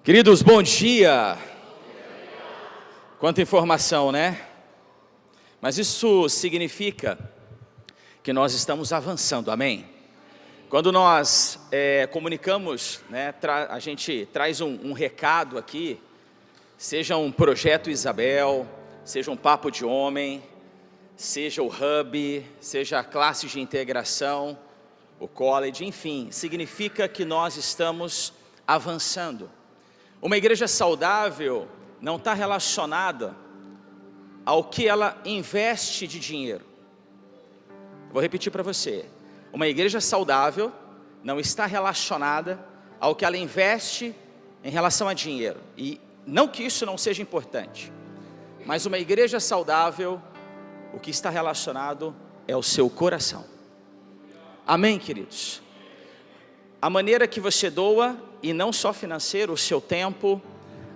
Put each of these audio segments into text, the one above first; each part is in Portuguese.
Queridos, bom dia. Quanta informação, né? Mas isso significa que nós estamos avançando, amém? Quando nós comunicamos, né, a gente traz um recado aqui, seja um projeto Isabel, seja um papo de homem, seja o hub, seja a classe de integração, o college, enfim, significa que nós estamos avançando. Uma igreja saudável não está relacionada ao que ela investe de dinheiro. Vou repetir para você. Uma igreja saudável não está relacionada ao que ela investe em relação a dinheiro. E não que isso não seja importante, mas uma igreja saudável, o que está relacionado é o seu coração. Amém, queridos? A maneira que você doa, e não só financeiro, o seu tempo,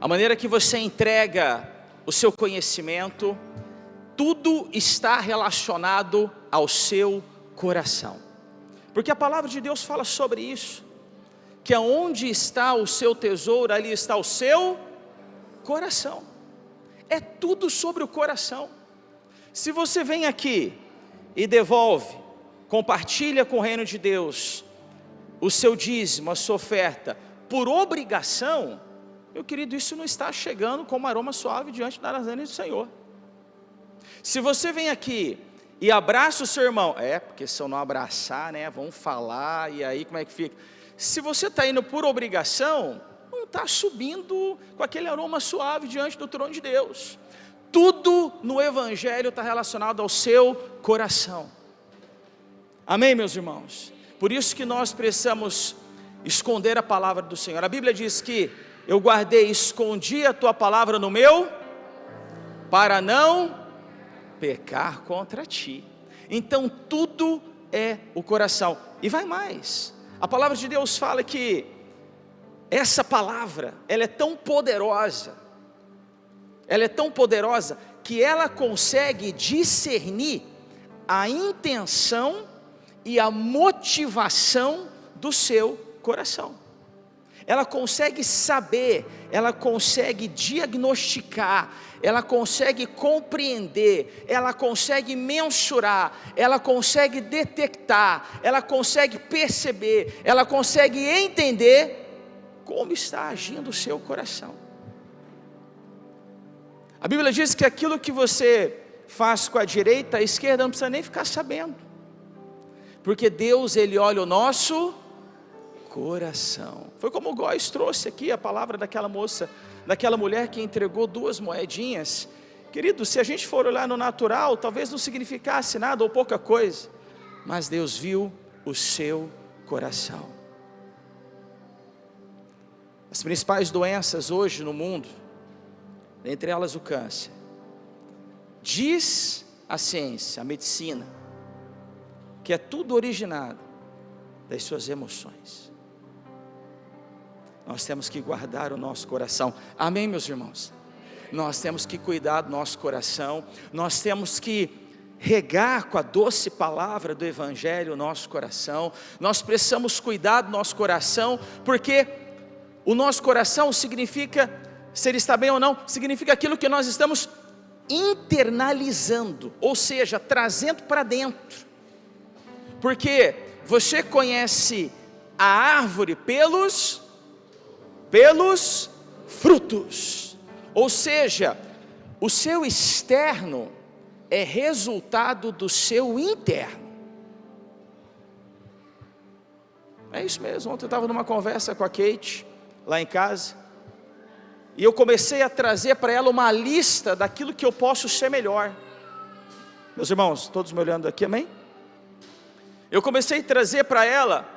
a maneira que você entrega o seu conhecimento, tudo está relacionado ao seu coração. Porque a palavra de Deus fala sobre isso, que aonde está o seu tesouro, ali está o seu coração. É tudo sobre o coração. Se você vem aqui e devolve, compartilha com o reino de Deus, o seu dízimo, a sua oferta, por obrigação, meu querido, isso não está chegando como aroma suave diante da lasanha do Senhor. Se você vem aqui e abraça o seu irmão, porque se eu não abraçar, né, vão falar, e aí como é que fica? Se você está indo por obrigação, não está subindo com aquele aroma suave diante do trono de Deus. Tudo no Evangelho está relacionado ao seu coração. Amém, meus irmãos? Por isso que nós precisamos esconder a palavra do Senhor. A Bíblia diz que eu guardei, escondi a tua palavra no meu, para não pecar contra ti. Então tudo é o coração. E vai mais. A palavra de Deus fala que essa palavra, ela é tão poderosa, que ela consegue discernir a intenção e a motivação do seu coração. Ela consegue saber, ela consegue diagnosticar, ela consegue compreender, ela consegue mensurar, ela consegue detectar, ela consegue perceber, ela consegue entender como está agindo o seu coração. A Bíblia diz que aquilo que você faz com a direita, a esquerda não precisa nem ficar sabendo, porque Deus, Ele olha o nosso coração. Foi como o Góis trouxe aqui a palavra daquela moça, daquela mulher que entregou 2 moedinhas. Querido, se a gente for olhar no natural, talvez não significasse nada ou pouca coisa, mas Deus viu o seu coração. As principais doenças hoje no mundo, entre elas o câncer, diz a ciência, a medicina, que é tudo originado das suas emoções. Nós temos que guardar o nosso coração. Amém, meus irmãos? Nós temos que cuidar do nosso coração. Nós temos que regar com a doce palavra do Evangelho o nosso coração. Nós precisamos cuidar do nosso coração, porque o nosso coração significa, se ele está bem ou não, significa aquilo que nós estamos internalizando, ou seja, trazendo para dentro. Porque você conhece a árvore pelos frutos, ou seja, o seu externo é resultado do seu interno. É isso mesmo. Ontem eu estava numa conversa com a Kate, lá em casa, e eu comecei a trazer para ela uma lista daquilo que eu posso ser melhor. Meus irmãos, todos me olhando aqui, amém? Eu comecei a trazer para ela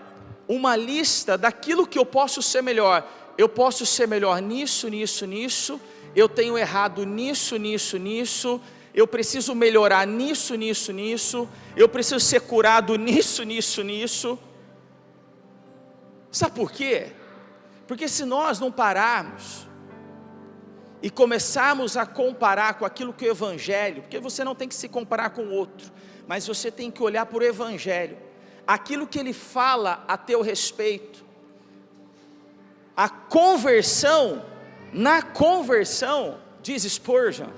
uma lista daquilo que eu posso ser melhor. Eu posso ser melhor nisso, nisso, nisso. Eu tenho errado nisso, nisso, nisso. Eu preciso melhorar nisso, nisso, nisso. Eu preciso ser curado nisso, nisso, nisso. Sabe por quê? Porque se nós não pararmos e começarmos a comparar com aquilo que o Evangelho, porque você não tem que se comparar com o outro, mas você tem que olhar para o Evangelho, aquilo que ele fala a teu respeito, na conversão, diz Spurgeon,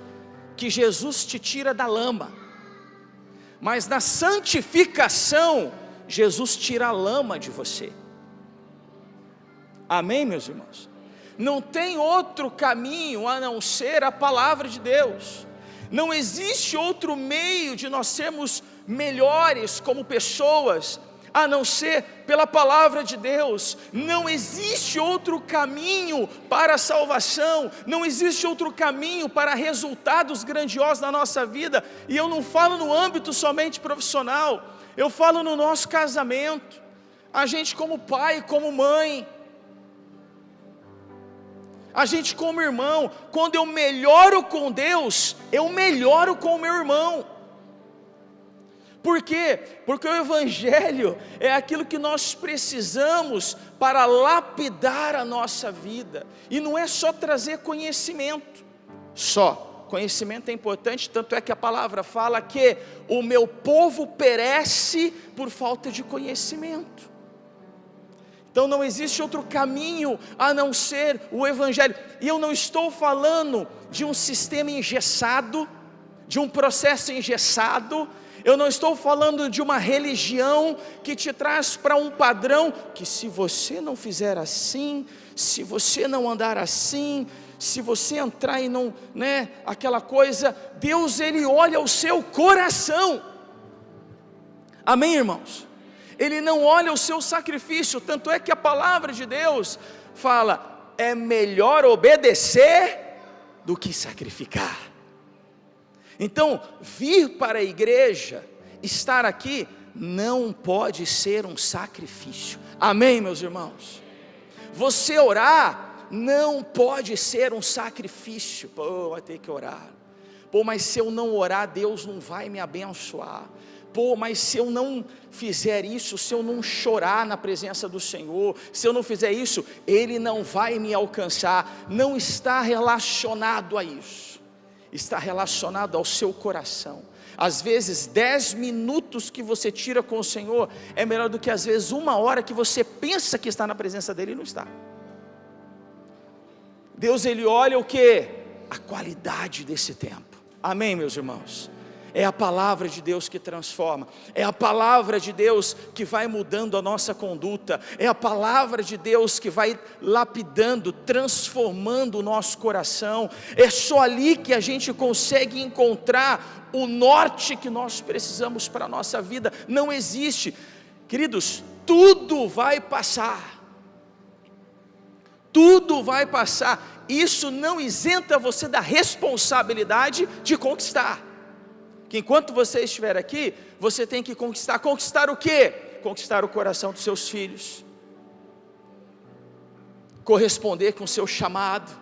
que Jesus te tira da lama, mas na santificação, Jesus tira a lama de você. Amém, meus irmãos? Não tem outro caminho a não ser a palavra de Deus. Não existe outro meio de nós sermos melhores como pessoas, a não ser pela palavra de Deus. Não existe outro caminho para a salvação, não existe outro caminho para resultados grandiosos na nossa vida. E eu não falo no âmbito somente profissional, eu falo no nosso casamento, a gente como pai, como mãe, a gente como irmão. Quando eu melhoro com Deus, eu melhoro com o meu irmão. Por quê? Porque o Evangelho é aquilo que nós precisamos para lapidar a nossa vida. E não é só trazer conhecimento, só. Conhecimento é importante, tanto é que a palavra fala que o meu povo perece por falta de conhecimento. Então não existe outro caminho a não ser o Evangelho. E eu não estou falando de um sistema engessado, de um processo engessado. Eu não estou falando de uma religião que te traz para um padrão, que se você não fizer assim, se você não andar assim, se você entrar e não, aquela coisa. Deus, Ele olha o seu coração. Amém, irmãos? Ele não olha o seu sacrifício, tanto é que a palavra de Deus fala, é melhor obedecer do que sacrificar. Então, vir para a igreja, estar aqui, não pode ser um sacrifício. Amém, meus irmãos? Você orar, não pode ser um sacrifício. Pô, vai ter que orar. Pô, mas se eu não orar, Deus não vai me abençoar. Pô, mas se eu não fizer isso, se eu não chorar na presença do Senhor, se eu não fizer isso, Ele não vai me alcançar. Não está relacionado a isso, está relacionado ao seu coração. Às vezes 10 minutos que você tira com o Senhor, é melhor do que às vezes 1 hora que você pensa que está na presença dEle e não está. Deus, Ele olha o que? A qualidade desse tempo. Amém, meus irmãos? É a palavra de Deus que transforma, é a palavra de Deus que vai mudando a nossa conduta, é a palavra de Deus que vai lapidando, transformando o nosso coração. É só ali que a gente consegue encontrar o norte que nós precisamos para a nossa vida. Não existe, queridos, tudo vai passar, tudo vai passar. Isso não isenta você da responsabilidade de conquistar. Que enquanto você estiver aqui, você tem que conquistar. Conquistar o quê? Conquistar o coração dos seus filhos, corresponder com o seu chamado,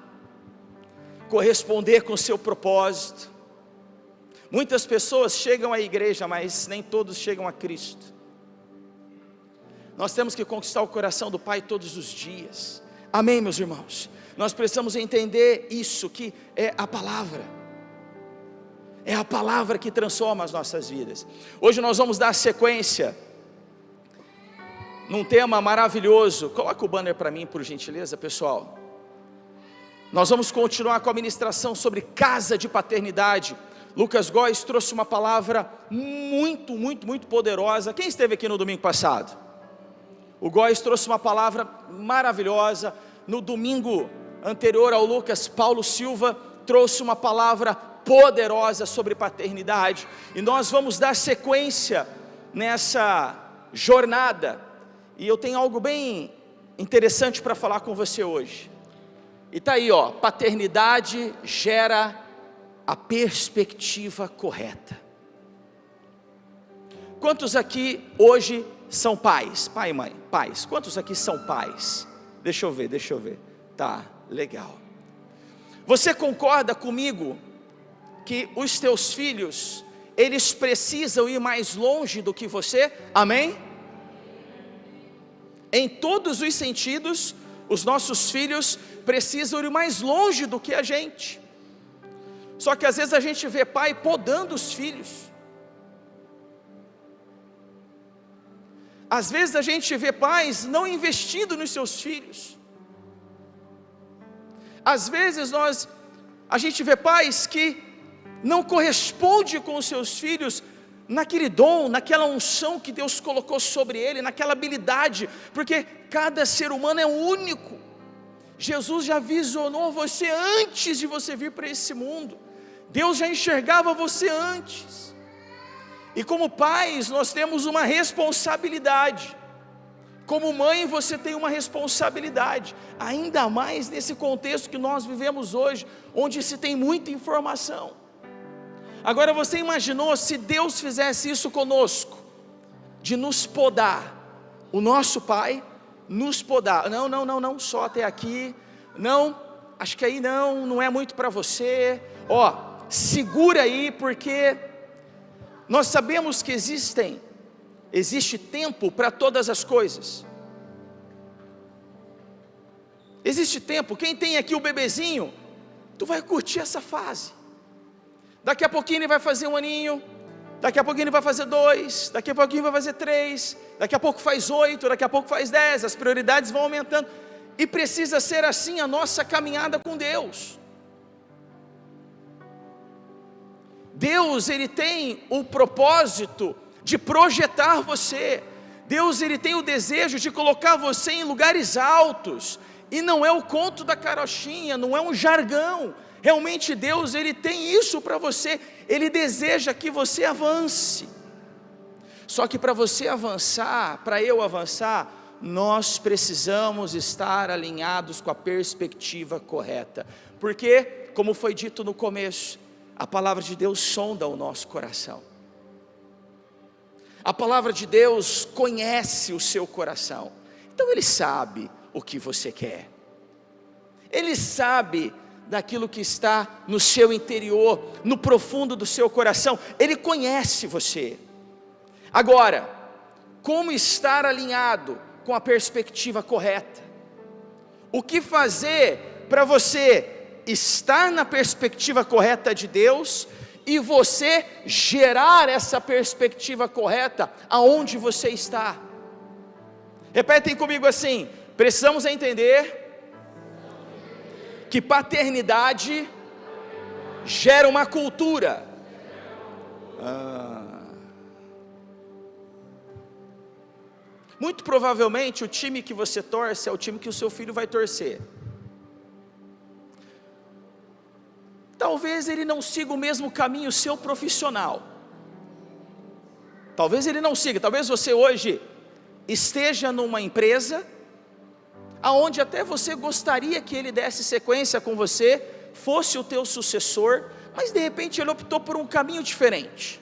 corresponder com o seu propósito. Muitas pessoas chegam à igreja, mas nem todos chegam a Cristo. Nós temos que conquistar o coração do Pai todos os dias. Amém, meus irmãos? Nós precisamos entender isso, que é a palavra. É a palavra que transforma as nossas vidas. Hoje nós vamos dar sequência num tema maravilhoso. Coloca o banner para mim, por gentileza, pessoal. Nós vamos continuar com a ministração sobre casa de paternidade. Lucas Góes trouxe uma palavra muito, muito, muito poderosa. Quem esteve aqui no domingo passado? O Góes trouxe uma palavra maravilhosa. No domingo anterior ao Lucas, Paulo Silva trouxe uma palavra poderosa sobre paternidade, e nós vamos dar sequência nessa jornada, e eu tenho algo bem interessante para falar com você hoje, e está aí, paternidade gera a perspectiva correta. Quantos aqui hoje são pais? Pai e mãe, pais, quantos aqui são pais? Deixa eu ver, tá, legal. Você concorda comigo que os teus filhos, eles precisam ir mais longe do que você? Amém? Em todos os sentidos, os nossos filhos precisam ir mais longe do que a gente. Só que às vezes a gente vê pai podando os filhos. Às vezes a gente vê pais não investindo nos seus filhos. Às vezes a gente vê pais que não correspondem com os seus filhos naquele dom, naquela unção que Deus colocou sobre ele, naquela habilidade, porque cada ser humano é único. Jesus já visionou você antes de você vir para esse mundo. Deus já enxergava você antes. E como pais, nós temos uma responsabilidade. Como mãe, você tem uma responsabilidade, ainda mais nesse contexto que nós vivemos hoje, onde se tem muita informação. Agora, você imaginou se Deus fizesse isso conosco, de nos podar, o nosso pai nos podar, não, só até aqui, não, acho que aí não é muito para você, segura aí, porque nós sabemos que existe tempo para todas as coisas. Existe tempo. Quem tem aqui o bebezinho, tu vai curtir essa fase. Daqui a pouquinho ele vai fazer 1 aninho, daqui a pouquinho ele vai fazer 2, daqui a pouquinho vai fazer 3, daqui a pouco faz 8, daqui a pouco faz 10, as prioridades vão aumentando, e precisa ser assim a nossa caminhada com Deus. Deus, Ele tem o propósito de projetar você. Deus, Ele tem o desejo de colocar você em lugares altos, e não é o conto da carochinha, não é um jargão. Realmente Deus, Ele tem isso para você. Ele deseja que você avance. Só que para você avançar, para eu avançar, nós precisamos estar alinhados com a perspectiva correta. Porque, como foi dito no começo, a palavra de Deus sonda o nosso coração. A palavra de Deus conhece o seu coração. Então Ele sabe o que você quer. Ele sabe daquilo que está no seu interior, no profundo do seu coração. Ele conhece você. Agora, como estar alinhado com a perspectiva correta? O que fazer para você estar na perspectiva correta de Deus e você gerar essa perspectiva correta aonde você está? Repetem comigo assim: precisamos entender que paternidade gera uma cultura. Muito provavelmente o time que você torce é o time que o seu filho vai torcer. Talvez ele não siga o mesmo caminho seu profissional. Talvez ele não siga. Talvez você hoje esteja numa empresa aonde até você gostaria que ele desse sequência com você, fosse o teu sucessor, mas de repente ele optou por um caminho diferente.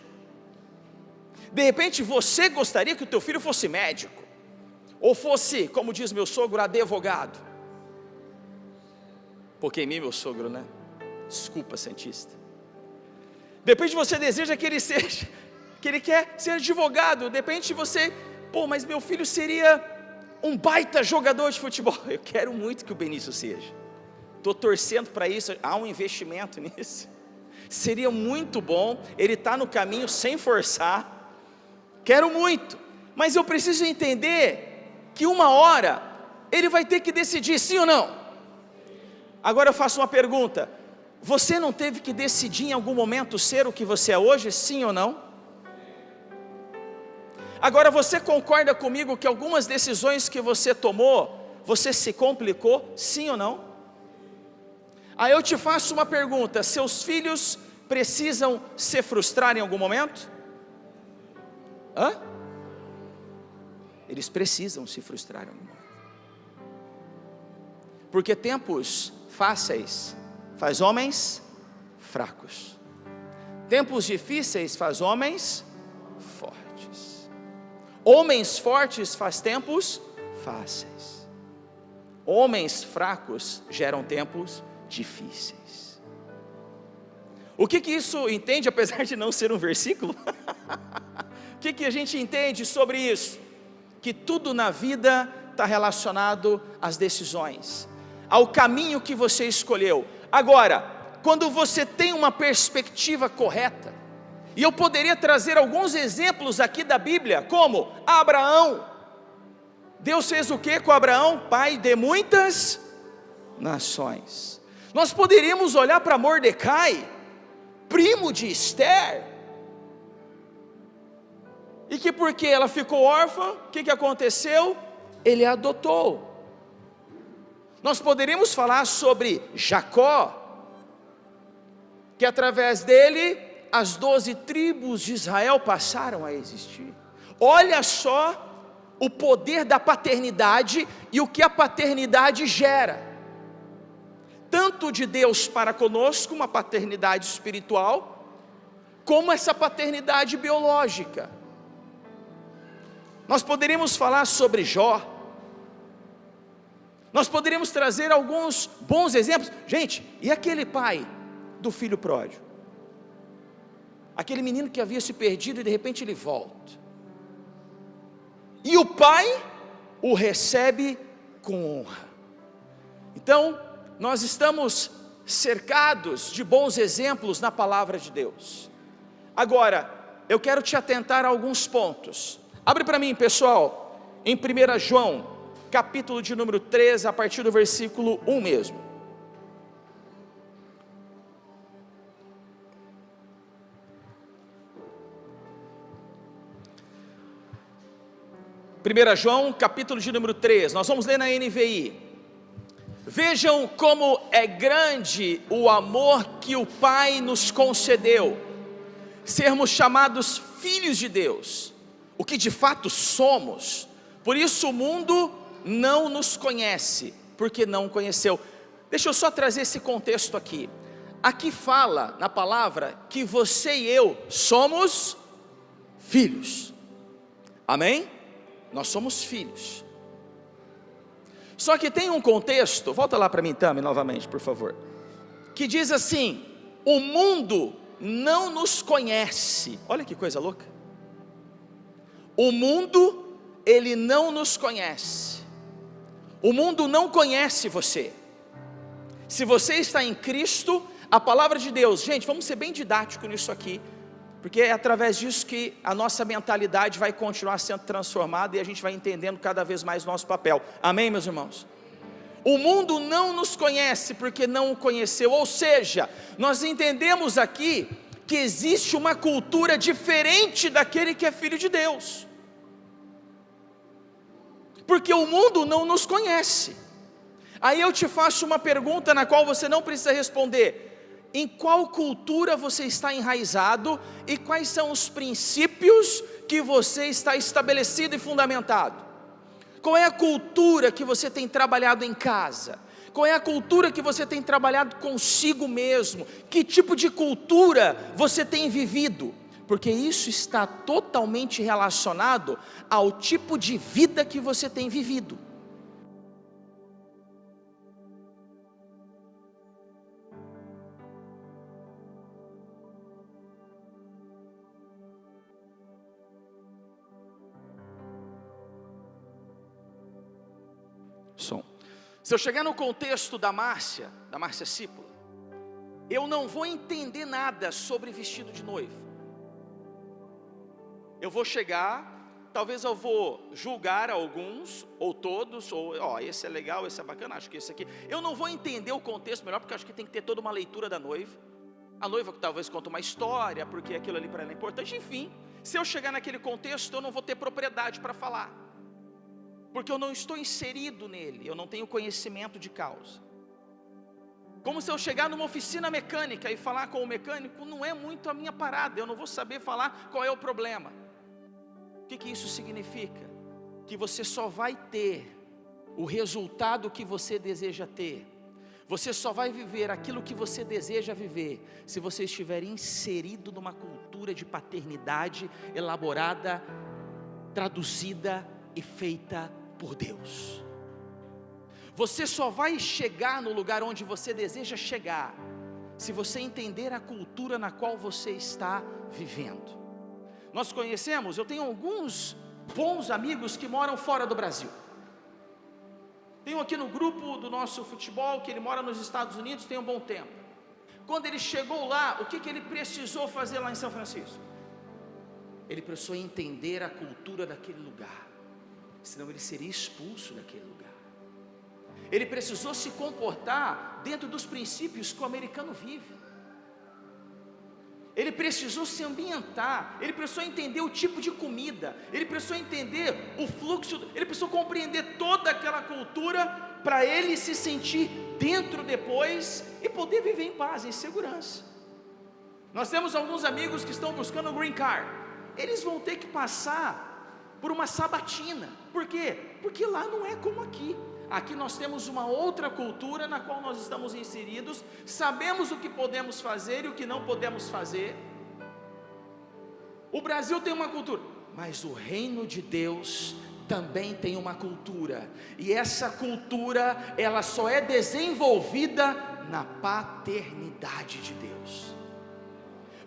De repente você gostaria que o teu filho fosse médico, ou fosse, como diz meu sogro, advogado. Pô, queimei meu sogro, né? Desculpa, Santista. De repente você deseja que ele seja, que ele quer ser advogado. De repente você, mas meu filho seria um baita jogador de futebol. Eu quero muito que o Benício seja. Estou torcendo para isso. Há um investimento nisso. Seria muito bom. Ele está no caminho sem forçar. Quero muito. Mas eu preciso entender que uma hora ele vai ter que decidir sim ou não. Agora eu faço uma pergunta: você não teve que decidir em algum momento ser o que você é hoje, sim ou não? Agora você concorda comigo que algumas decisões que você tomou, você se complicou, sim ou não? Aí eu te faço uma pergunta: seus filhos precisam se frustrar em algum momento? Eles precisam se frustrar em algum momento. Porque tempos fáceis faz homens fracos. Tempos difíceis faz homens fortes. Homens fortes faz tempos fáceis. Homens fracos geram tempos difíceis. O que isso entende, apesar de não ser um versículo? O que a gente entende sobre isso? Que tudo na vida está relacionado às decisões, ao caminho que você escolheu. Agora, quando você tem uma perspectiva correta, e eu poderia trazer alguns exemplos aqui da Bíblia, como Abraão. Deus fez o que com Abraão? Pai de muitas nações. Nós poderíamos olhar para Mordecai, primo de Esther, e que porque ela ficou órfã, o que aconteceu? Ele a adotou. Nós poderíamos falar sobre Jacó, que através dele, as 12 tribos de Israel passaram a existir. Olha só o poder da paternidade e o que a paternidade gera, tanto de Deus para conosco, uma paternidade espiritual, como essa paternidade biológica. Nós poderíamos falar sobre Jó, nós poderíamos trazer alguns bons exemplos. Gente, e aquele pai do filho pródigo? Aquele menino que havia se perdido e de repente ele volta, e o pai o recebe com honra. Então, nós estamos cercados de bons exemplos na palavra de Deus. Agora, eu quero te atentar a alguns pontos. Abre para mim, pessoal, em 1 João, capítulo de número 3, a partir do versículo 1 mesmo. João, capítulo de número 3, nós vamos ler na NVI. Vejam como é grande o amor que o Pai nos concedeu, sermos chamados filhos de Deus, o que de fato somos. Por isso o mundo não nos conhece, porque não conheceu. Deixa eu só trazer esse contexto aqui. Aqui fala na palavra que você e eu somos filhos. Amém? Nós somos filhos. Só que tem um contexto, volta lá para mim, Tami, novamente, por favor, que diz assim: o mundo não nos conhece. Olha que coisa louca. O mundo, ele não nos conhece. O mundo não conhece você. Se você está em Cristo, a palavra de Deus, gente, vamos ser bem didático nisso aqui, porque é através disso que a nossa mentalidade vai continuar sendo transformada e a gente vai entendendo cada vez mais o nosso papel. Amém, meus irmãos? O mundo não nos conhece porque não o conheceu. Ou seja, nós entendemos aqui que existe uma cultura diferente daquele que é filho de Deus, porque o mundo não nos conhece. Aí eu te faço uma pergunta na qual você não precisa responder: em qual cultura você está enraizado e quais são os princípios que você está estabelecido e fundamentado? Qual é a cultura que você tem trabalhado em casa? Qual é a cultura que você tem trabalhado consigo mesmo? Que tipo de cultura você tem vivido? Porque isso está totalmente relacionado ao tipo de vida que você tem vivido. Se eu chegar no contexto da Márcia Cípula, eu não vou entender nada sobre vestido de noiva. Eu vou chegar, talvez eu vou julgar alguns, ou todos, ou esse é legal, esse é bacana, acho que esse aqui. Eu não vou entender o contexto melhor, porque acho que tem que ter toda uma leitura da noiva. A noiva que talvez conta uma história, porque aquilo ali para ela é importante. Enfim, se eu chegar naquele contexto, eu não vou ter propriedade para falar, porque eu não estou inserido nele, eu não tenho conhecimento de causa. Como se eu chegar numa oficina mecânica e falar com o mecânico, não é muito a minha parada, eu não vou saber falar qual é o problema. O que isso significa? Que você só vai ter o resultado que você deseja ter, você só vai viver aquilo que você deseja viver, se você estiver inserido numa cultura de paternidade elaborada, traduzida e feita por Deus. Você só vai chegar no lugar onde você deseja chegar, se você entender a cultura na qual você está vivendo. Nós conhecemos, eu tenho alguns bons amigos que moram fora do Brasil. Tenho aqui no grupo do nosso futebol, que ele mora nos Estados Unidos tem um bom tempo. Quando ele chegou lá, o que ele precisou fazer lá em São Francisco? Ele precisou entender a cultura daquele lugar, senão ele seria expulso daquele lugar. ele precisou se comportar dentro dos princípios que o americano vive. Ele precisou se ambientar, ele precisou entender o tipo de comida, ele precisou entender o fluxo, ele precisou compreender toda aquela cultura para ele se sentir dentro depois e poder viver em paz, em segurança. Nós temos alguns amigos que estão buscando o green card, eles vão ter que passar por uma sabatina. Por quê? Porque lá não é como aqui. Aqui nós temos uma outra cultura na qual nós estamos inseridos, sabemos o que podemos fazer e o que não podemos fazer. O Brasil tem uma cultura, mas o reino de Deus também tem uma cultura, e essa cultura, ela só é desenvolvida na paternidade de Deus.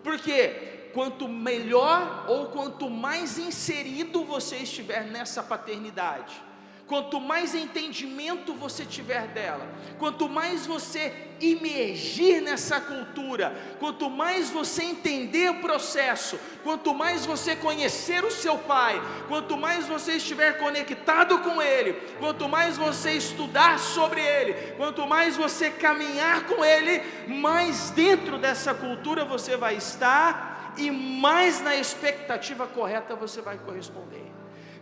Porque quanto melhor ou quanto mais inserido você estiver nessa paternidade, quanto mais entendimento você tiver dela, quanto mais você imergir nessa cultura, quanto mais você entender o processo, quanto mais você conhecer o seu pai, quanto mais você estiver conectado com ele, quanto mais você estudar sobre ele, quanto mais você caminhar com ele, mais dentro dessa cultura você vai estar e mais na expectativa correta você vai corresponder.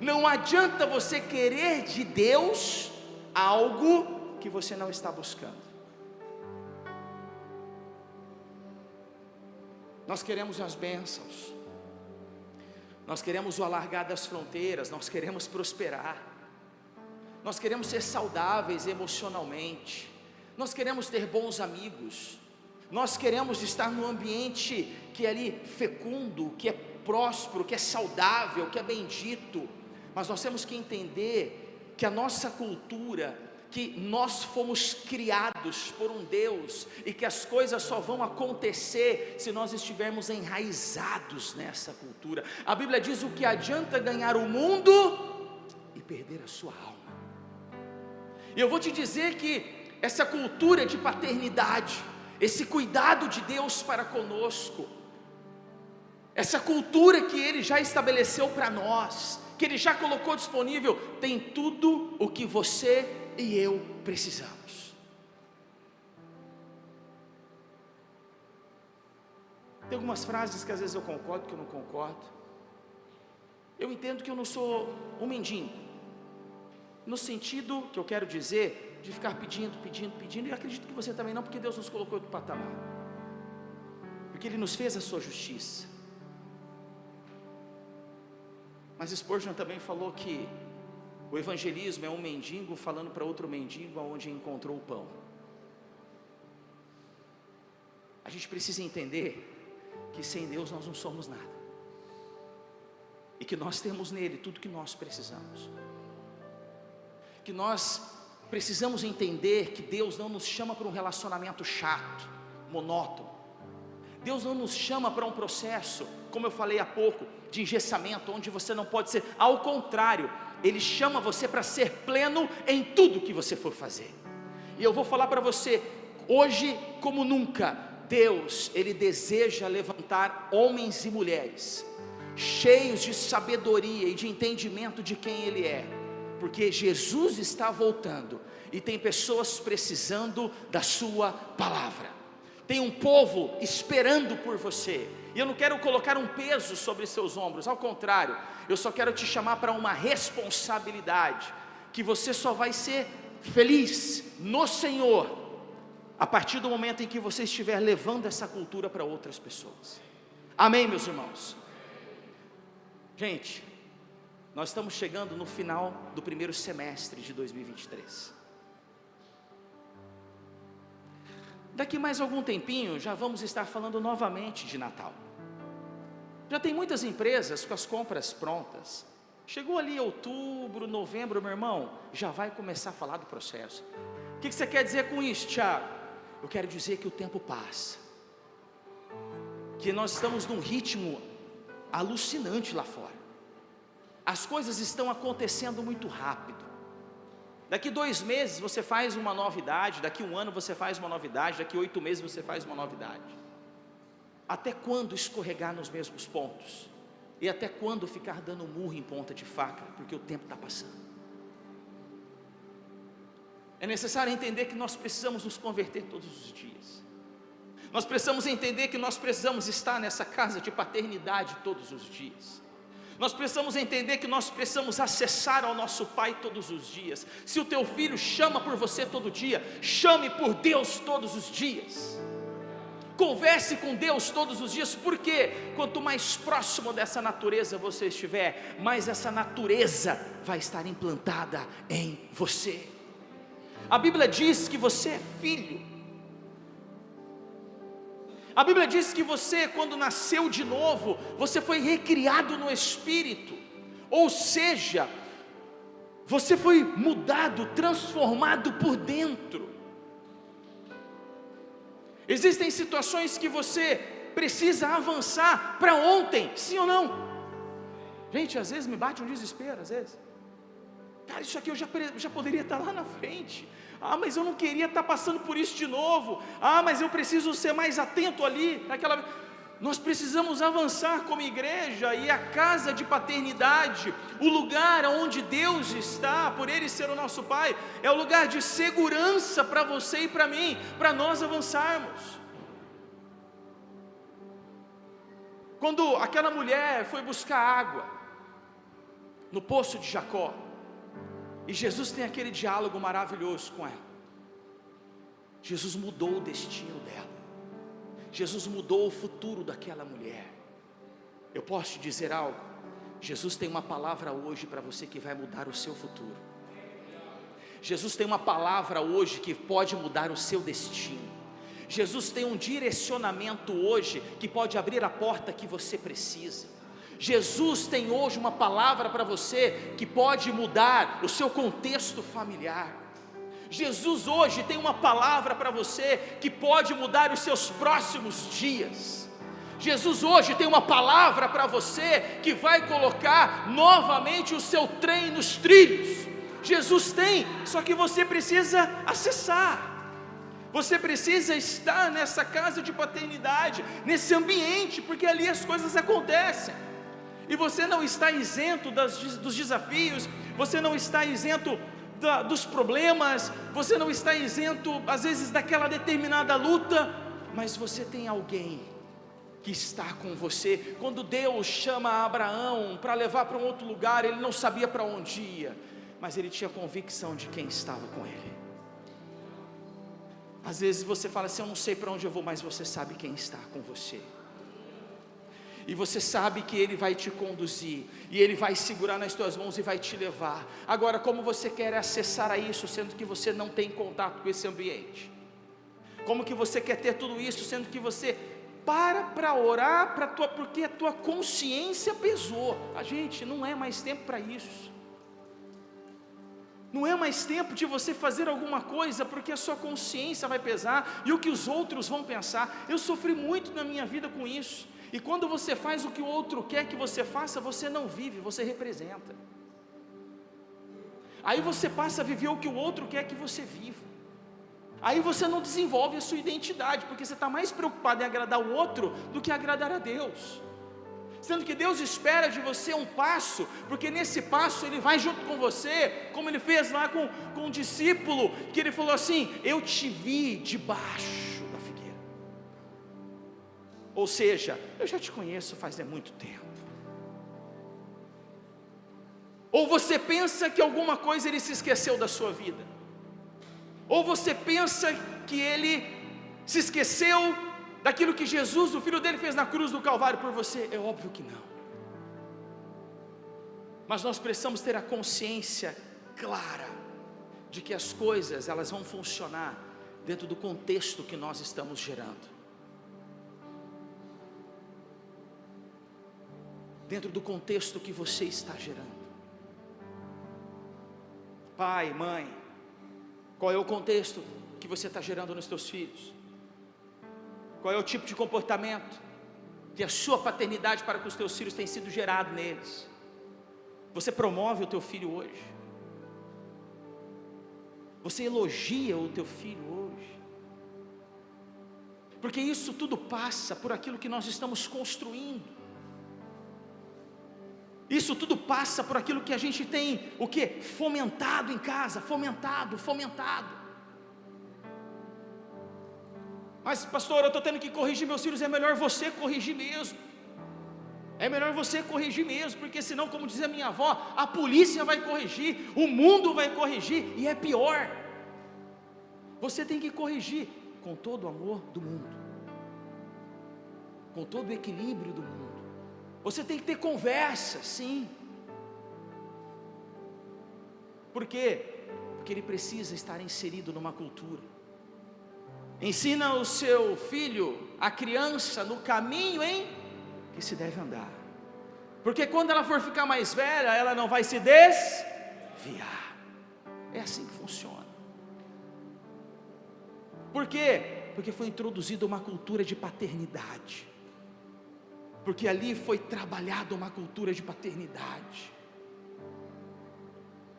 Não adianta você querer de Deus algo que você não está buscando. Nós queremos as bênçãos, nós queremos o alargar das fronteiras, nós queremos prosperar, nós queremos ser saudáveis emocionalmente, nós queremos ter bons amigos, nós queremos estar num ambiente que é ali fecundo, que é próspero, que é saudável, que é bendito. Mas nós temos que entender que a nossa cultura, que nós fomos criados por um Deus, e que as coisas só vão acontecer se nós estivermos enraizados nessa cultura. A Bíblia diz: o que adianta ganhar o mundo e perder a sua alma. E eu vou te dizer que essa cultura de paternidade, esse cuidado de Deus para conosco, essa cultura que Ele já estabeleceu para nós, que Ele já colocou disponível, tem tudo o que você e eu precisamos. Tem algumas frases que às vezes eu concordo, que eu não concordo. Eu entendo que eu não sou um mendigo, no sentido que eu quero dizer, de ficar pedindo, e acredito que você também não, porque Deus nos colocou em outro patamar, porque Ele nos fez a sua justiça. Mas Spurgeon também falou que o evangelismo é um mendigo falando para outro mendigo aonde encontrou o pão. A gente precisa entender que sem Deus nós não somos nada, e que nós temos nele tudo que nós precisamos, que nós precisamos entender que Deus não nos chama para um relacionamento chato, monótono. Deus não nos chama para um processo, como eu falei há pouco, de engessamento, onde você não pode ser. Ao contrário, Ele chama você para ser pleno em tudo que você for fazer. E eu vou falar para você, hoje como nunca, Deus, Ele deseja levantar homens e mulheres cheios de sabedoria e de entendimento de quem Ele é, porque Jesus está voltando, e tem pessoas precisando da sua palavra. Tem um povo esperando por você, e eu não quero colocar um peso sobre seus ombros, ao contrário, eu só quero te chamar para uma responsabilidade, que você só vai ser feliz no Senhor, a partir do momento em que você estiver levando essa cultura para outras pessoas. Amém, meus irmãos? Gente, nós estamos chegando no final do primeiro semestre de 2023. Daqui mais algum tempinho, já vamos estar falando novamente de Natal. Já tem muitas empresas com as compras prontas. Chegou ali outubro, novembro, meu irmão, já vai começar a falar do processo. O que você quer dizer com isso, Tiago? Eu quero dizer que o tempo passa, que nós estamos num ritmo alucinante lá fora. As coisas estão acontecendo muito rápido. Daqui 2 meses você faz uma novidade, daqui 1 ano você faz uma novidade, daqui 8 meses você faz uma novidade. Até quando escorregar nos mesmos pontos? E até quando ficar dando murro em ponta de faca? Porque o tempo está passando. É necessário entender que nós precisamos nos converter todos os dias. Nós precisamos entender que nós precisamos estar nessa casa de paternidade todos os dias. Nós precisamos entender que nós precisamos acessar ao nosso Pai todos os dias. Se o teu filho chama por você todo dia, chame por Deus todos os dias. Converse com Deus todos os dias, porque quanto mais próximo dessa natureza você estiver, mais essa natureza vai estar implantada em você. A Bíblia diz que você é filho. A Bíblia diz que você, quando nasceu de novo, você foi recriado no Espírito, ou seja, você foi mudado, transformado por dentro. Existem situações que você precisa avançar para ontem, sim ou não? Gente, às vezes me bate um desespero, às vezes. Cara, isso aqui eu já poderia estar lá na frente. Mas eu não queria estar passando por isso de novo. Mas eu preciso ser mais atento ali, naquela... Nós precisamos avançar como igreja, e a casa de paternidade, o lugar onde Deus está, por Ele ser o nosso Pai, é o lugar de segurança para você e para mim, para nós avançarmos. Quando aquela mulher foi buscar água no poço de Jacó, e Jesus tem aquele diálogo maravilhoso com ela, Jesus mudou o destino dela, Jesus mudou o futuro daquela mulher. Eu posso te dizer algo? Jesus tem uma palavra hoje para você que vai mudar o seu futuro. Jesus tem uma palavra hoje que pode mudar o seu destino. Jesus tem um direcionamento hoje que pode abrir a porta que você precisa. Jesus tem hoje uma palavra para você que pode mudar o seu contexto familiar. Jesus hoje tem uma palavra para você que pode mudar os seus próximos dias. Jesus hoje tem uma palavra para você que vai colocar novamente o seu trem nos trilhos. Jesus tem, só que você precisa acessar. Você precisa estar nessa casa de paternidade, nesse ambiente, porque ali as coisas acontecem. E você não está isento dos desafios, você não está isento dos problemas, você não está isento às vezes daquela determinada luta, mas você tem alguém que está com você. Quando Deus chama Abraão para levar para um outro lugar, ele não sabia para onde ia, mas ele tinha convicção de quem estava com ele. Às vezes você fala assim: eu não sei para onde eu vou, mas você sabe quem está com você. E você sabe que Ele vai te conduzir, e Ele vai segurar nas tuas mãos e vai te levar. Agora, como você quer acessar a isso, sendo que você não tem contato com esse ambiente? Como que você quer ter tudo isso, sendo que você para orar, porque a tua consciência pesou? Gente, não é mais tempo para isso. Não é mais tempo de você fazer alguma coisa porque a sua consciência vai pesar, e o que os outros vão pensar. Eu sofri muito na minha vida com isso. E quando você faz o que o outro quer que você faça, você não vive, você representa. Aí você passa a viver o que o outro quer que você viva. Aí você não desenvolve a sua identidade, porque você está mais preocupado em agradar o outro do que agradar a Deus. Sendo que Deus espera de você um passo, porque nesse passo Ele vai junto com você, como Ele fez lá com um discípulo, que Ele falou assim: eu te vi debaixo. Ou seja, eu já te conheço faz muito tempo. Ou você pensa que alguma coisa Ele se esqueceu da sua vida, ou você pensa que Ele se esqueceu daquilo que Jesus, o Filho dele, fez na cruz do Calvário por você. É óbvio que não. Mas nós precisamos ter a consciência clara de que as coisas, elas vão funcionar dentro do contexto que nós estamos gerando. Dentro do contexto que você está gerando. Pai, mãe, qual é o contexto que você está gerando nos teus filhos? Qual é o tipo de comportamento que a sua paternidade para com os teus filhos tem sido gerado neles? Você promove o teu filho hoje? Você elogia o teu filho hoje? Porque isso tudo passa por aquilo que nós estamos construindo. Isso tudo passa por aquilo que a gente tem, o que? Fomentado em casa, fomentado. Mas pastor, eu estou tendo que corrigir meus filhos, é melhor você corrigir mesmo. É melhor você corrigir mesmo, porque senão, como dizia minha avó, a polícia vai corrigir, o mundo vai corrigir, e é pior. Você tem que corrigir com todo o amor do mundo, com todo o equilíbrio do mundo. Você tem que ter conversa, sim. Por quê? Porque ele precisa estar inserido numa cultura. Ensina o seu filho, a criança, no caminho que se deve andar, porque quando ela for ficar mais velha, ela não vai se desviar. É assim que funciona. Por quê? Porque foi introduzida uma cultura de paternidade, porque ali foi trabalhada uma cultura de paternidade.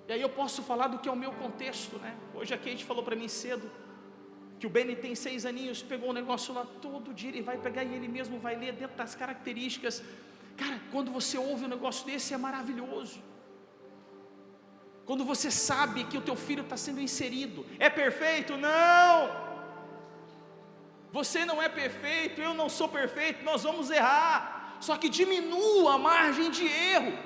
E aí eu posso falar do que é o meu contexto, né? Hoje a Kate falou para mim cedo, que o Benny tem 6 aninhos, pegou um negócio lá, todo dia ele vai pegar e ele mesmo vai ler dentro das características. Cara, quando você ouve um negócio desse, é maravilhoso. Quando você sabe que o teu filho está sendo inserido. É perfeito? Não! Você não é perfeito, eu não sou perfeito, nós vamos errar. Só que diminua a margem de erro.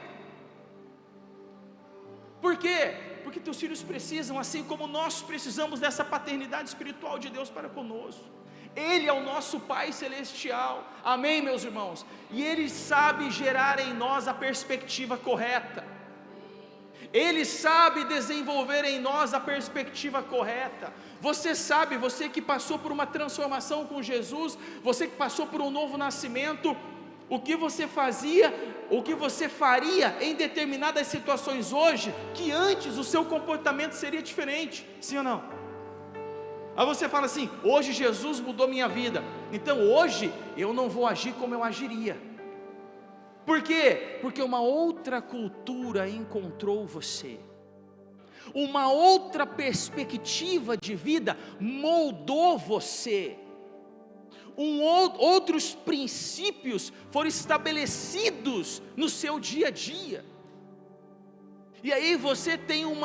Por quê? Porque teus filhos precisam, assim como nós precisamos dessa paternidade espiritual de Deus para conosco. Ele é o nosso Pai Celestial, amém, meus irmãos? E Ele sabe gerar em nós a perspectiva correta. Ele sabe desenvolver em nós a perspectiva correta. Você sabe, você que passou por uma transformação com Jesus, você que passou por um novo nascimento, o que você fazia, o que você faria em determinadas situações hoje, que antes o seu comportamento seria diferente, sim ou não? Aí você fala assim, hoje Jesus mudou minha vida, então hoje eu não vou agir como eu agiria. Por quê? Porque uma outra cultura encontrou você, uma outra perspectiva de vida moldou você, outros princípios foram estabelecidos no seu dia a dia, e aí você tem um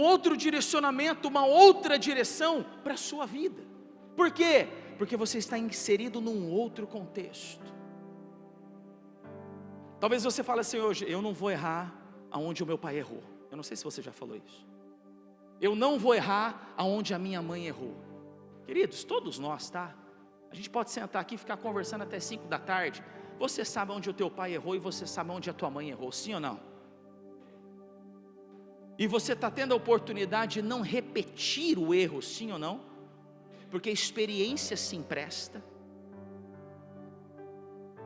outro direcionamento, uma outra direção para a sua vida. Por quê? Porque você está inserido num outro contexto. Talvez você fale assim hoje, eu não vou errar aonde o meu pai errou. Eu não sei se você já falou isso. Eu não vou errar aonde a minha mãe errou. Queridos, todos nós, tá? A gente pode sentar aqui e ficar conversando até 5 da tarde. Você sabe onde o teu pai errou e você sabe onde a tua mãe errou, sim ou não? E você está tendo a oportunidade de não repetir o erro, sim ou não? Porque a experiência se empresta.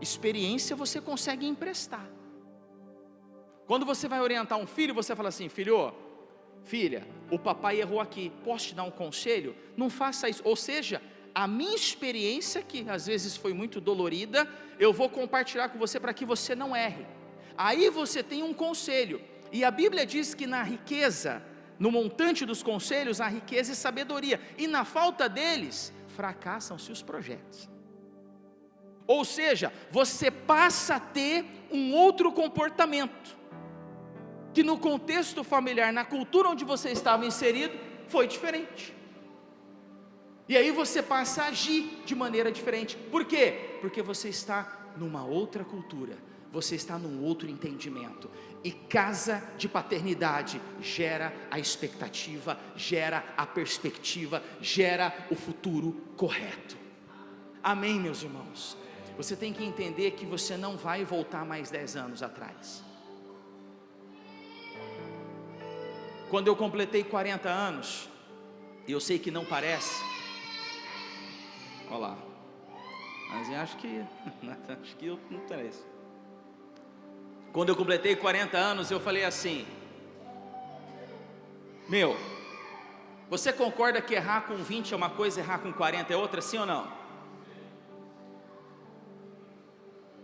Experiência você consegue emprestar. Quando você vai orientar um filho, você fala assim, filho, filha, o papai errou aqui, posso te dar um conselho? Não faça isso. Ou seja, a minha experiência, que às vezes foi muito dolorida, eu vou compartilhar com você para que você não erre. Aí você tem um conselho. E a Bíblia diz que na riqueza, no montante dos conselhos, há riqueza e sabedoria, e na falta deles, fracassam-se os projetos. Ou seja, você passa a ter um outro comportamento, que no contexto familiar, na cultura onde você estava inserido, foi diferente. E aí você passa a agir de maneira diferente. Por quê? Porque você está numa outra cultura, você está num outro entendimento. E casa de paternidade gera a expectativa, gera a perspectiva, gera o futuro correto. Amém, meus irmãos? Você tem que entender que você não vai voltar mais 10 anos atrás. Quando eu completei 40 anos, e eu sei que não parece, olha lá, mas eu acho que eu não parece. Quando eu completei 40 anos, eu falei assim, você concorda que errar com 20 é uma coisa, errar com 40 é outra, sim ou não?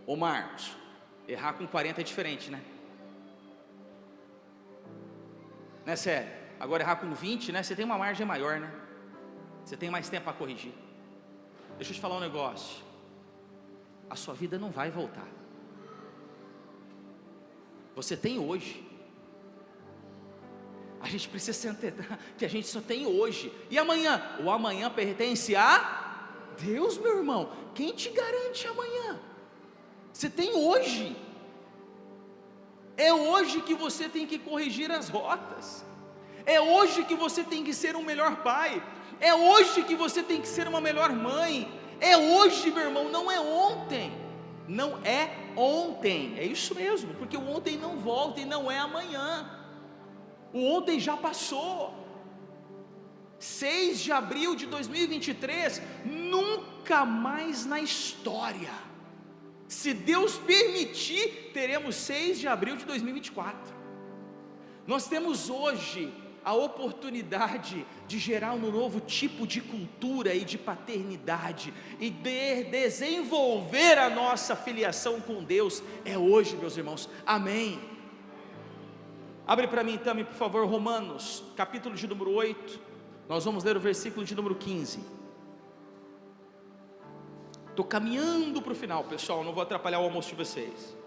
Ô Marcos, errar com 40 é diferente, né? Não é sério? Agora errar com 20, né? Você tem uma margem maior, né? Você tem mais tempo para corrigir. Deixa eu te falar um negócio. A sua vida não vai voltar. você tem hoje. A gente precisa se antenar que a gente só tem hoje. E amanhã? O amanhã pertence a Deus, meu irmão. Quem te garante amanhã? Você tem hoje. É hoje que você tem que corrigir as rotas. É hoje que você tem que ser um melhor pai. É hoje que você tem que ser uma melhor mãe. É hoje, meu irmão, não é ontem. Não é ontem. É isso mesmo, porque o ontem não volta e não é amanhã. O ontem já passou. 6 de abril de 2023, nunca mais na história. Se Deus permitir, teremos 6 de abril de 2024. Nós temos hoje a oportunidade de gerar um novo tipo de cultura e de paternidade, e de desenvolver a nossa filiação com Deus. É hoje, meus irmãos, amém. Abre para mim também, por favor, Romanos, capítulo de número 8, nós vamos ler o versículo de número 15. Estou caminhando para o final, pessoal, não vou atrapalhar o almoço de vocês.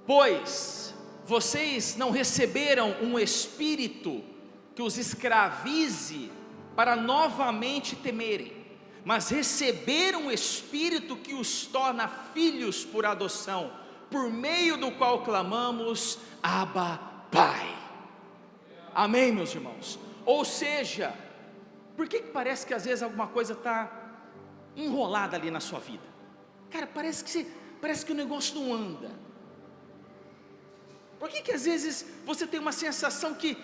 Pois vocês não receberam um espírito que os escravize para novamente temerem, mas receberam um espírito que os torna filhos por adoção, por meio do qual clamamos, Abba, Pai. Amém, meus irmãos? Ou seja, por que parece que às vezes alguma coisa está enrolada ali na sua vida? Cara, parece que o negócio não anda. Por que às vezes você tem uma sensação que,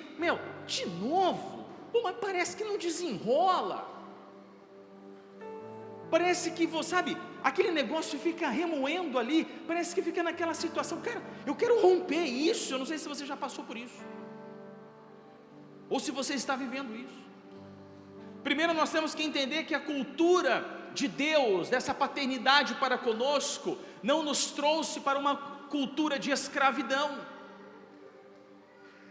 de novo, mas parece que não desenrola? Parece que você, sabe, aquele negócio fica remoendo ali, parece que fica naquela situação, cara, eu quero romper isso. Eu não sei se você já passou por isso, ou se você está vivendo isso. Primeiro nós temos que entender que a cultura de Deus, dessa paternidade para conosco, não nos trouxe para uma cultura de escravidão.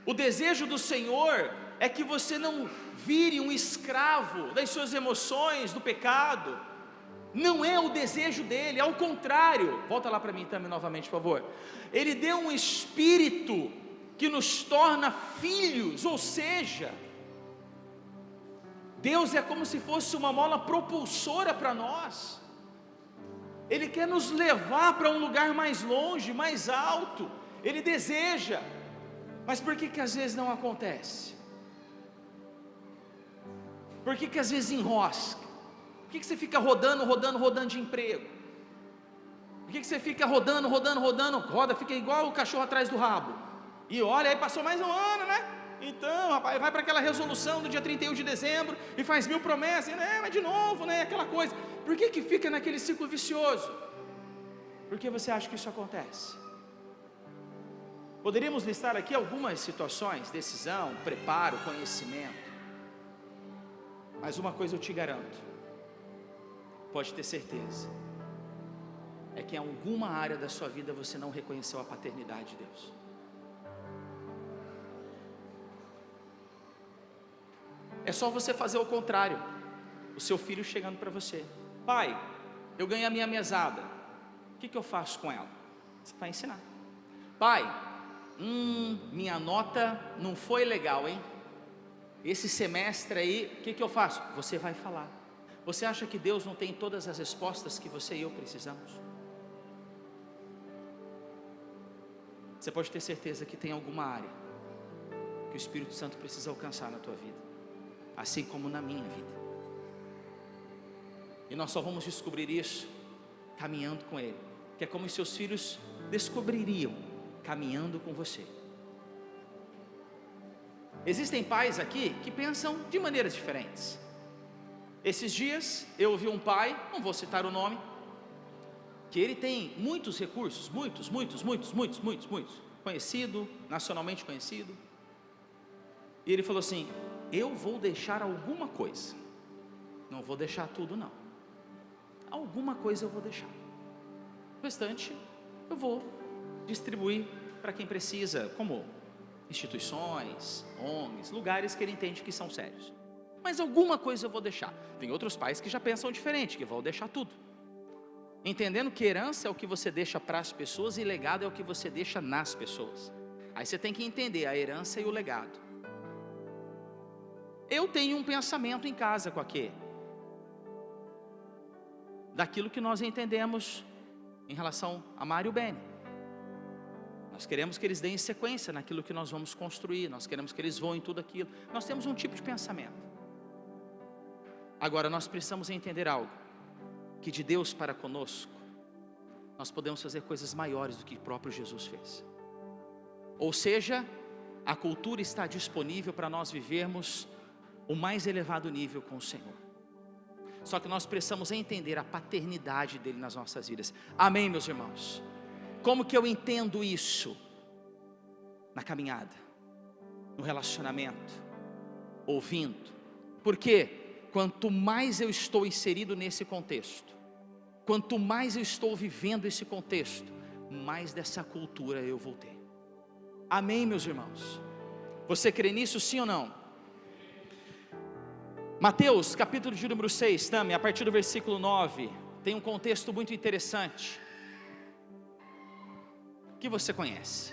O desejo do Senhor é que você não vire um escravo das suas emoções, do pecado. Não é o desejo dele, ao contrário. Volta lá para mim também novamente, por favor. Ele deu um espírito que nos torna filhos, ou seja, Deus é como se fosse uma mola propulsora para nós. Ele quer nos levar para um lugar mais longe, mais alto. Ele deseja. Mas por que às vezes não acontece? Por que às vezes enrosca? Por que você fica rodando de emprego? Por que você fica rodando, roda, fica igual o cachorro atrás do rabo? E olha, aí passou mais um ano, né? Então, rapaz, vai para aquela resolução do dia 31 de dezembro e faz 1000 promessas, mas de novo, aquela coisa. Por que fica naquele ciclo vicioso? Por que você acha que isso acontece? Poderíamos listar aqui algumas situações: decisão, preparo, conhecimento. Mas uma coisa eu te garanto, pode ter certeza, é que em alguma área da sua vida você não reconheceu a paternidade de Deus. É só você fazer o contrário. O seu filho chegando para você: pai, eu ganhei a minha mesada, o que eu faço com ela? Você vai ensinar. Pai, minha nota não foi legal, hein? Esse semestre aí, o que eu faço? Você vai falar. Você acha que Deus não tem todas as respostas que você e eu precisamos? Você pode ter certeza que tem alguma área que o Espírito Santo precisa alcançar na tua vida, assim como na minha vida. E nós só vamos descobrir isso caminhando com Ele, que é como os seus filhos descobririam caminhando com você. Existem pais aqui que pensam de maneiras diferentes. Esses dias eu ouvi um pai, não vou citar o nome, que ele tem muitos recursos, muitos, conhecido, nacionalmente conhecido, e ele falou assim: eu vou deixar alguma coisa, não vou deixar tudo não, alguma coisa eu vou deixar, o restante eu vou distribuir para quem precisa, como instituições, ONGs, lugares que ele entende que são sérios, mas alguma coisa eu vou deixar. Tem outros pais que já pensam diferente, que vão deixar tudo. entendendo que herança é o que você deixa para as pessoas e legado é o que você deixa nas pessoas. Aí você tem que entender a herança e o legado. Eu tenho um pensamento em casa com a Kê, daquilo que nós entendemos em relação a Mário e o Beni. Nós queremos que eles deem sequência naquilo que nós vamos construir, nós queremos que eles voem tudo aquilo. Nós temos um tipo de pensamento. Agora nós precisamos entender algo, que de Deus para conosco, nós podemos fazer coisas maiores do que o próprio Jesus fez. Ou seja, a cultura está disponível para nós vivermos o mais elevado nível com o Senhor. Só que nós precisamos entender a paternidade dele nas nossas vidas. Amém, meus irmãos? Como que eu entendo isso? Na caminhada, no relacionamento, ouvindo. Por quê? Quanto mais eu estou inserido nesse contexto, quanto mais eu estou vivendo esse contexto, mais dessa cultura eu vou ter. Amém, meus irmãos? Você crê nisso, sim ou não? Mateus, capítulo de número 6, também, a partir do versículo 9, tem um contexto muito interessante, que você conhece.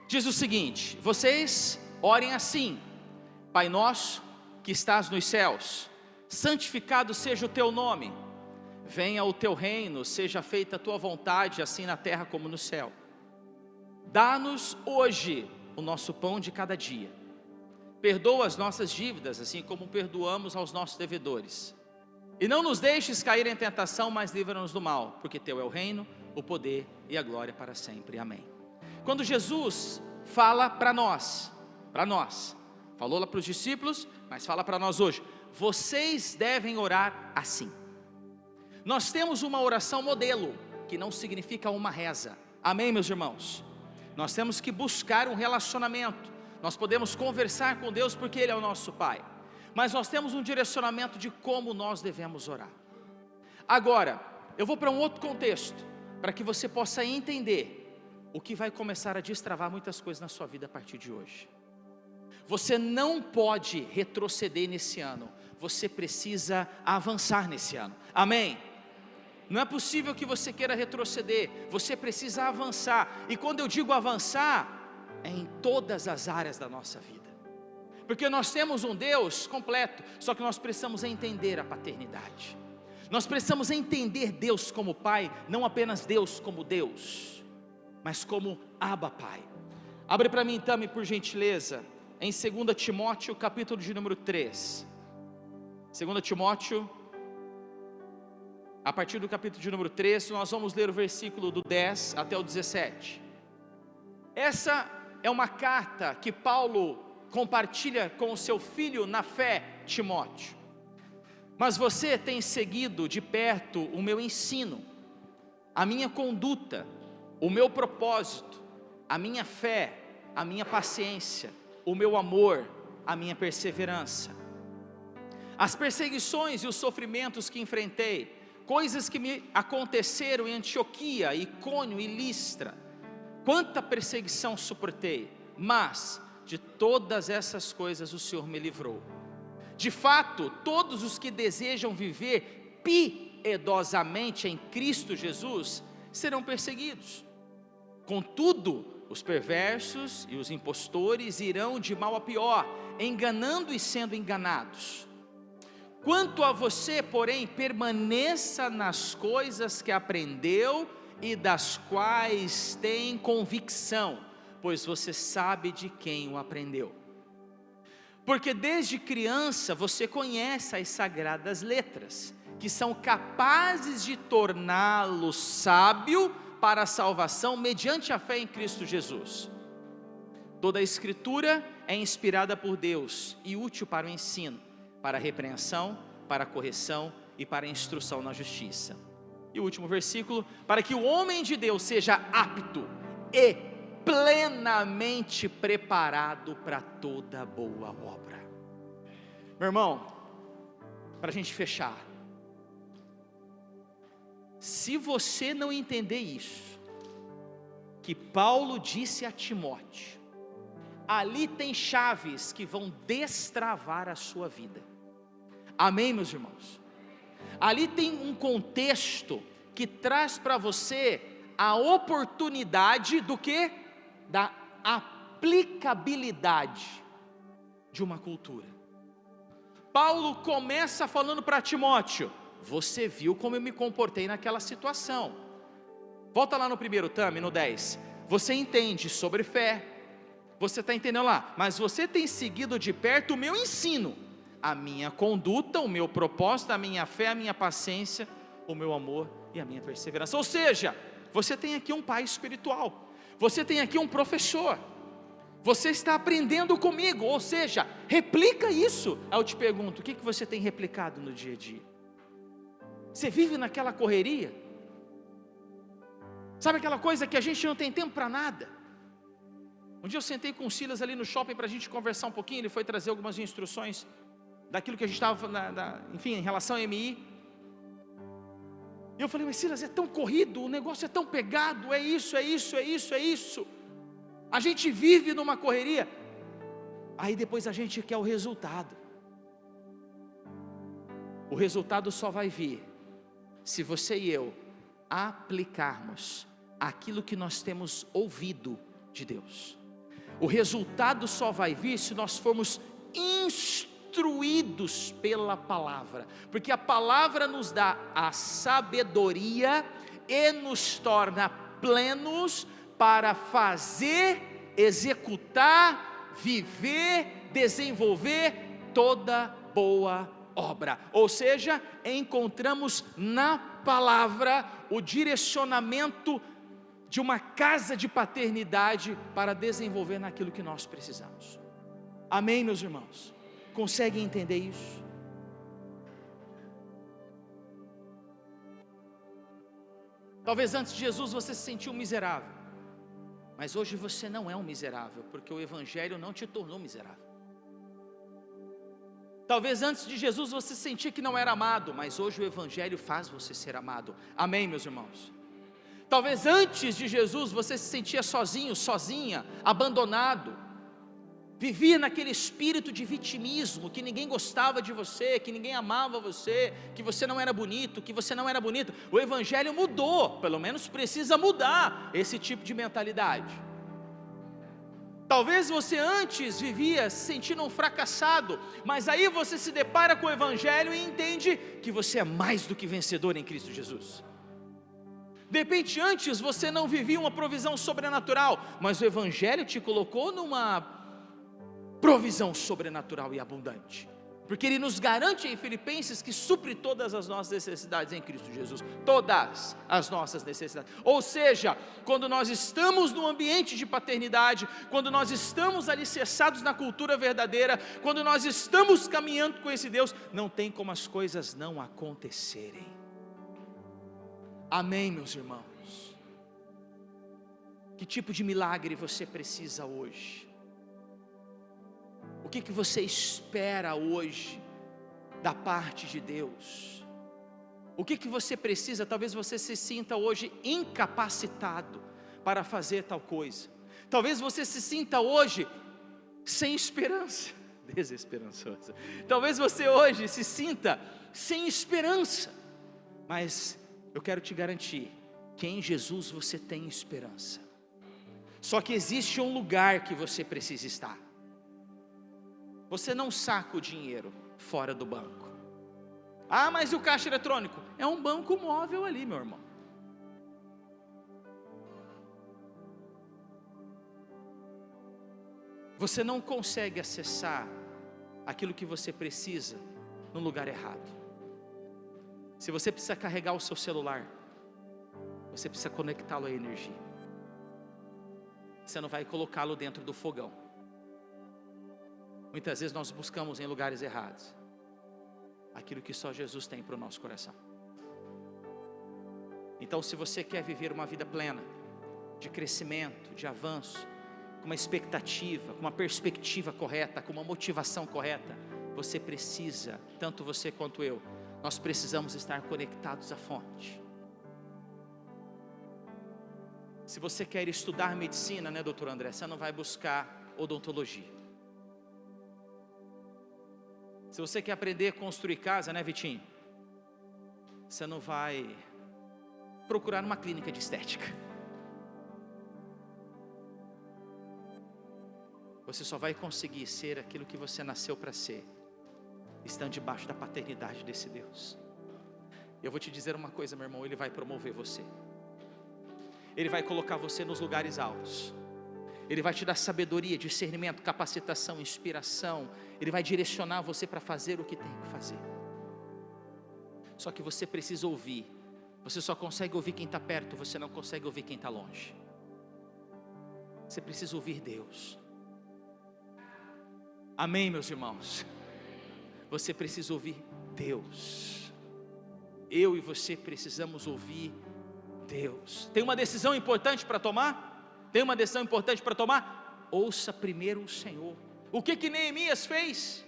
Diz o seguinte: vocês orem assim: Pai nosso, que estás nos céus, santificado seja o teu nome, venha o teu reino, seja feita a tua vontade, assim na terra como no céu. Dá-nos hoje o nosso pão de cada dia. Perdoa as nossas dívidas, assim como perdoamos aos nossos devedores. E não nos deixes cair em tentação, mas livra-nos do mal, porque teu é o reino, o poder e a glória para sempre. Amém. Quando Jesus fala para nós, falou lá para os discípulos, mas fala para nós hoje: vocês devem orar assim. Nós temos uma oração modelo, que não significa uma reza. Amém, meus irmãos? Nós temos que buscar um relacionamento. Nós podemos conversar com Deus porque Ele é o nosso Pai, mas nós temos um direcionamento de como nós devemos orar. Agora, eu vou para um outro contexto, para que você possa entender o que vai começar a destravar muitas coisas na sua vida a partir de hoje. Você não pode retroceder nesse ano, você precisa avançar nesse ano. Amém? Não é possível que você queira retroceder, você precisa avançar. E quando eu digo avançar, é em todas as áreas da nossa vida, porque nós temos um Deus completo, só que nós precisamos entender a paternidade. Nós precisamos entender Deus como Pai, não apenas Deus como Deus, mas como Abba Pai. Abre para mim, Tami, por gentileza, em 2 Timóteo, capítulo de número 3. 2 Timóteo, a partir do capítulo de número 3, nós vamos ler o versículo do 10 até o 17. Essa é uma carta que Paulo compartilha com o seu filho na fé, Timóteo. Mas você tem seguido de perto o meu ensino, a minha conduta, o meu propósito, a minha fé, a minha paciência, o meu amor, a minha perseverança, as perseguições e os sofrimentos que enfrentei, coisas que me aconteceram em Antioquia, Icônio e Listra. Quanta perseguição suportei, mas de todas essas coisas o Senhor me livrou. De fato, todos os que desejam viver piedosamente em Cristo Jesus serão perseguidos. Contudo, os perversos e os impostores irão de mal a pior, enganando e sendo enganados. Quanto a você, porém, permaneça nas coisas que aprendeu e das quais tem convicção, pois você sabe de quem o aprendeu. Porque desde criança você conhece as sagradas letras, que são capazes de torná-lo sábio para a salvação mediante a fé em Cristo Jesus. Toda a Escritura é inspirada por Deus e útil para o ensino, para a repreensão, para a correção e para a instrução na justiça. E o último versículo: para que o homem de Deus seja apto e plenamente preparado para toda boa obra. Meu irmão, para a gente fechar, se você não entender isso, que Paulo disse a Timóteo, ali tem chaves que vão destravar a sua vida. Amém, meus irmãos? Ali tem um contexto que traz para você a oportunidade do quê? Da aplicabilidade de uma cultura. Paulo começa falando para Timóteo: você viu como eu me comportei naquela situação. Volta lá no primeiro Tame, no 10. Você entende sobre fé, você está entendendo lá, mas você tem seguido de perto o meu ensino, a minha conduta, o meu propósito, a minha fé, a minha paciência, o meu amor e a minha perseverança. Ou seja, você tem aqui um pai espiritual, você tem aqui um professor, você está aprendendo comigo, ou seja, replica isso. Aí eu te pergunto, o que você tem replicado no dia a dia? Você vive naquela correria? Sabe aquela coisa que a gente não tem tempo para nada? Um dia eu sentei com o Silas ali no shopping para a gente conversar um pouquinho, ele foi trazer algumas instruções daquilo que a gente estava, enfim, em relação ao MI. E eu falei, mas Silas, é tão corrido, o negócio é tão pegado, é isso. A gente vive numa correria, aí depois a gente quer o resultado. O resultado só vai vir se você e eu aplicarmos aquilo que nós temos ouvido de Deus. O resultado só vai vir se nós formos instruídos pela palavra, porque a palavra nos dá a sabedoria e nos torna plenos para fazer, executar, viver, desenvolver toda boa obra. Ou seja, encontramos na palavra o direcionamento de uma casa de paternidade para desenvolver naquilo que nós precisamos. Amém, meus irmãos? Conseguem entender isso? Talvez antes de Jesus você se sentiu miserável, mas hoje você não é um miserável, porque o Evangelho não te tornou miserável. Talvez antes de Jesus você sentia que não era amado, mas hoje o Evangelho faz você ser amado. Amém, meus irmãos? Talvez antes de Jesus você se sentia sozinho, sozinha, abandonado, vivia naquele espírito de vitimismo, que ninguém gostava de você, que ninguém amava você, que você não era bonito, que você não era bonito. O Evangelho mudou, pelo menos precisa mudar esse tipo de mentalidade. Talvez você antes vivia se sentindo um fracassado, mas aí você se depara com o Evangelho e entende que você é mais do que vencedor em Cristo Jesus. De repente antes você não vivia uma provisão sobrenatural, mas o Evangelho te colocou numa provisão sobrenatural e abundante, porque Ele nos garante em Filipenses que supre todas as nossas necessidades em Cristo Jesus, todas as nossas necessidades. Ou seja, quando nós estamos no ambiente de paternidade, quando nós estamos alicerçados na cultura verdadeira, quando nós estamos caminhando com esse Deus, não tem como as coisas não acontecerem. Amém, meus irmãos? Que tipo de milagre você precisa hoje? O que você espera hoje da parte de Deus? O que você precisa? Talvez você se sinta hoje incapacitado para fazer tal coisa. Talvez você se sinta hoje sem esperança, desesperançoso. Talvez você hoje se sinta sem esperança, mas eu quero te garantir que em Jesus você tem esperança. Só que existe um lugar que você precisa estar. Você não saca o dinheiro fora do banco. Ah, mas e o caixa eletrônico? É um banco móvel ali, meu irmão. Você não consegue acessar aquilo que você precisa no lugar errado. Se você precisa carregar o seu celular, você precisa conectá-lo à energia. Você não vai colocá-lo dentro do fogão. Muitas vezes nós buscamos em lugares errados aquilo que só Jesus tem para o nosso coração. Então, se você quer viver uma vida plena, de crescimento, de avanço, com uma expectativa, com uma perspectiva correta, com uma motivação correta, você precisa, tanto você quanto eu, nós precisamos estar conectados à fonte. Se você quer estudar medicina, né, doutor André, você não vai buscar odontologia. Se você quer aprender a construir casa, né, Vitinho? você não vai procurar uma clínica de estética. Você só vai conseguir ser aquilo que você nasceu para ser, estando debaixo da paternidade desse Deus. Eu vou te dizer uma coisa, meu irmão, Ele vai promover você. Ele vai colocar você nos lugares altos. Ele vai te dar sabedoria, discernimento, capacitação, inspiração. Ele vai direcionar você para fazer o que tem que fazer. Só que você precisa ouvir. Você só consegue ouvir quem está perto, você não consegue ouvir quem está longe. Você precisa ouvir Deus. Amém, meus irmãos? Você precisa ouvir Deus. Eu e você precisamos ouvir Deus. Tem uma decisão importante para tomar? Tem uma decisão importante para tomar? Ouça primeiro o Senhor. O que Neemias fez?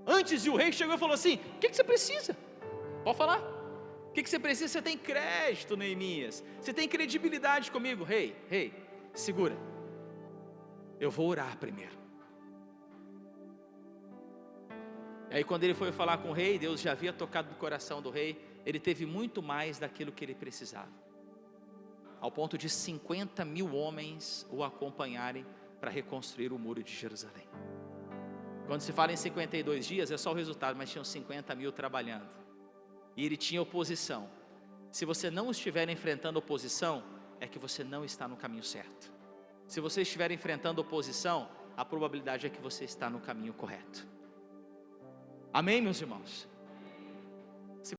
Antes o rei chegou e falou assim: o que você precisa? Pode falar. O que você precisa? Você tem crédito, Neemias. Você tem credibilidade comigo. Rei, segura. Eu vou orar primeiro. E aí quando ele foi falar com o rei, Deus já havia tocado no coração do rei. Ele teve muito mais daquilo que ele precisava, ao ponto de 50 mil homens o acompanharem para reconstruir o muro de Jerusalém. Quando se fala em 52 dias, é só o resultado, mas tinham 50 mil trabalhando, e ele tinha oposição. Se você não estiver enfrentando oposição, é que você não está no caminho certo. Se você estiver enfrentando oposição, a probabilidade é que você está no caminho correto. Amém, meus irmãos?